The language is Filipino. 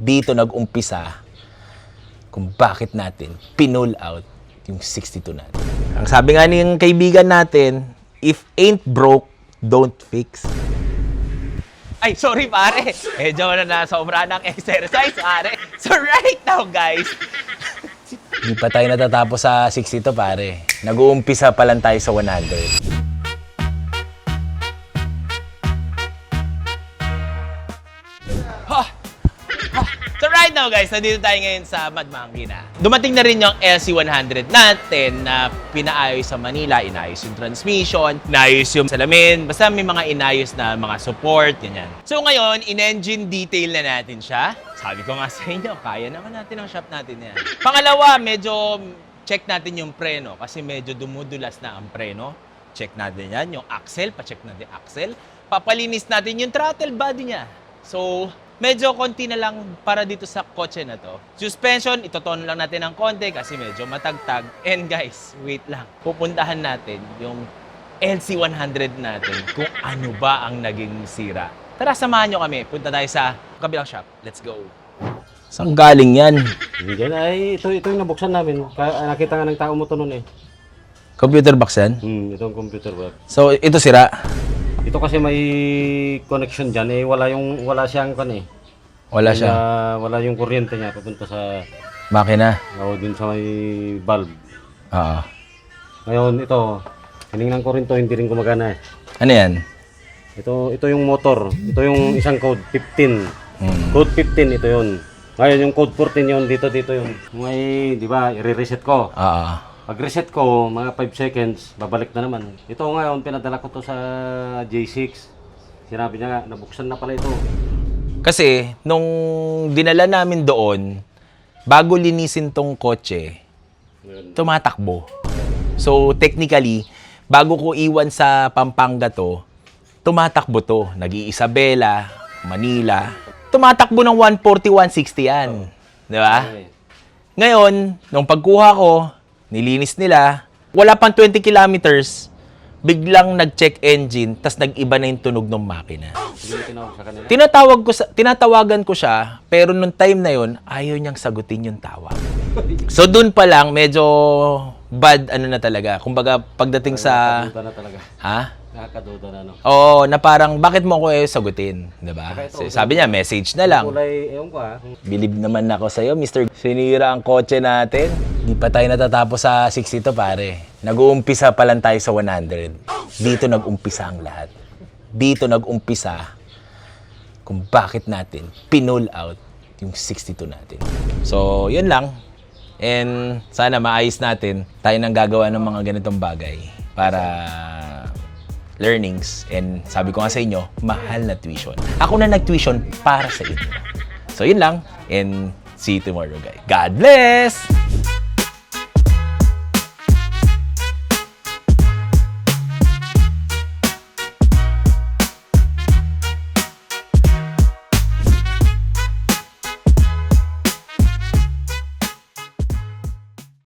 dito nag-umpisa kung bakit natin pinull out yung 62 natin. Ang sabi nga ng kaibigan natin, if ain't broke, don't fix. Ay, sorry pare. Medyo na sobra ng exercise, pare. So right now, guys, hindi pa tayo natatapos sa 62, pare. Nag-uumpisa pa lang tayo sa 100. So right now guys, nandito tayo ngayon sa Mad Monkey na. Dumating na rin yung LC100 natin na pinaayos sa Manila. Inayos yung transmission, inayos yung salamin, basta may mga inayos na mga support, ganyan. So ngayon, in-engine detail na natin siya. Sabi ko nga sa inyo, kaya naman natin ang shop natin yan. Pangalawa, medyo check natin yung preno kasi medyo dumudulas na ang preno. Check natin yan, yung axle, pa-check natin yung axle. Papalinis natin yung throttle body niya. So, medyo konti na lang para dito sa kotse na to. Suspension, itotono lang natin ng konti kasi medyo matagtag. And guys, wait lang. Pupuntahan natin yung LC100 natin kung ano ba ang naging sira. Tara, samahan nyo kami. Punta tayo sa kabilang shop. Let's go. Saan galing yan? Diyan ay ito yung nabuksan namin. Nakita nga ng tao mo to noon eh. Computer box yan? Itong computer box. So, ito sira? Ito kasi may connection diyan eh wala siyang kan eh. Wala siya. Wala yung kuryente niya papunta sa Makina? o din sa may valve. Oo. Ngayon ito, hiningnan ko rin to, hindi rin gumagana eh. Ano yan? Ito yung motor. Ito yung isang code 15. Code 15 ito yun. Ngayon yung code 14 yun dito yun. May, di ba, i-reset ko. Oo. Pag reset ko, mga 5 seconds, babalik na naman. Ito ngayon, pinadala ko to sa J6. Sinabi niya nga, nabuksan na pala ito. Kasi, nung dinala namin doon, bago linisin tong kotse, tumatakbo. So, technically, bago ko iwan sa Pampanga to, tumatakbo to. Nag-Iisabela, Manila. Tumatakbo ng 140, 160 yan. Di ba? Ngayon, nung pagkuha ko, nilinis nila, wala pang 20 kilometers, biglang nag-check engine, tas nag-iba na yung tunog ng makina. Tinatawagan ko siya, pero nung time na yon ayaw niyang sagutin yung tawag. So dun pa lang, medyo bad ano na talaga. Kumbaga, pagdating sa... Nakakaduda na talaga. Ha? Nakakaduda na, no? Oo, na parang, bakit mo ko sagutin? Diba? Sabi niya, message na lang. Kulay, ewan ko ha. Bilib naman ako sa'yo, Mr. Sinira ang kotse natin. Di pa tayo natatapos sa 62, pare. Nag-uumpisa pa lang tayo sa 100. Dito nag-umpisa ang lahat. Dito nag-umpisa kung bakit natin pinull out yung 62 natin. So, yun lang. And sana maayos natin tayo nang gagawa ng mga ganitong bagay para learnings. And sabi ko nga sa inyo, mahal na tuition. Ako na nag-tuition para sa inyo. So, yun lang. And see you tomorrow, guys. God bless!